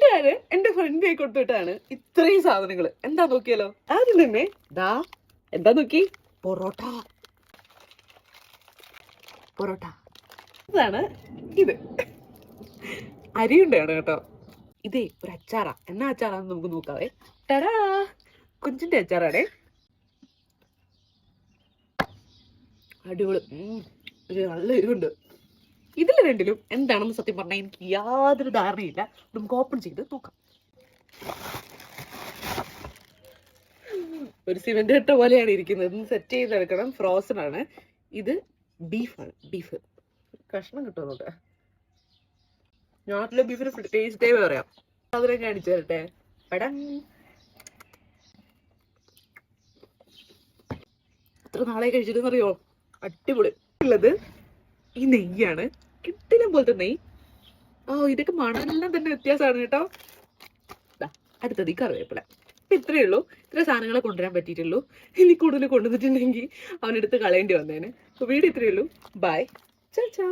കൂട്ടുകാര് എന്റെ ഫ്രണ്ട് കൈ കൊടുത്തിട്ടാണ് ഇത്രയും സാധനങ്ങൾ. എന്താ നോക്കിയാലോ? ആദ്യം തന്നെ ദാ എന്താ നോക്കി, പൊറോട്ട. പൊറോട്ട ഇതാണ്. ഇത് അരിയുണ്ടാണ് കേട്ടോ. ഇതേ ഒരു അച്ചാറാ. എന്നാ അച്ചാറാന്ന് നമുക്ക് നോക്കാവേ. ടടാ, കൊഞ്ചിന്റെ അച്ചാറാണേ. അടിപൊളി. ഒരു നല്ല എരിവുണ്ട്. ഇതിൽ രണ്ടിലും എന്താണെന്ന് സത്യം പറഞ്ഞാൽ എനിക്ക് യാതൊരു ധാരണയില്ല. നമുക്ക് ഓപ്പൺ ചെയ്ത് നോക്കാം. ഒരു സിമെന്റ് കട്ട പോലെയാണ് ഇരിക്കുന്നത്. സെറ്റ് ചെയ്തെടുക്കണം. ഫ്രോസൺ ആണ്. ഇത് ബീഫാണ്. ബീഫ് കഷ്ണം കിട്ടുമോ നോട്ടെ. നാട്ടിലെ ബീഫിന് ടേസ്റ്റേ പറയാം. അതിനെ കാണിച്ചു തരട്ടെ. പടം. എത്ര നാളെ കഴിച്ചിട്ടെന്നറിയോ? അടിപൊളി. ഉള്ളത് ഈ നെയ്യാണ്. കിട്ടില്ല പോലത്തെ നെയ്യ്. ഇതൊക്കെ മണെല്ലാം തന്നെ വ്യത്യാസമാണ് കേട്ടോ. അടുത്തത് ഈ കറിവേപ്പില. ഇത്രയേ ഉള്ളൂ. ഇത്ര സാധനങ്ങളെ കൊണ്ടുവരാൻ പറ്റിയിട്ടുള്ളൂ. ഇനി കൂടുതൽ കൊണ്ടുവന്നിട്ടുണ്ടെങ്കിൽ അവനെടുത്ത് കളയേണ്ടി വന്നേനെ. വീഡിയോ ഇത്രയേ ഉള്ളൂ. ബൈ. ചാ ചാ.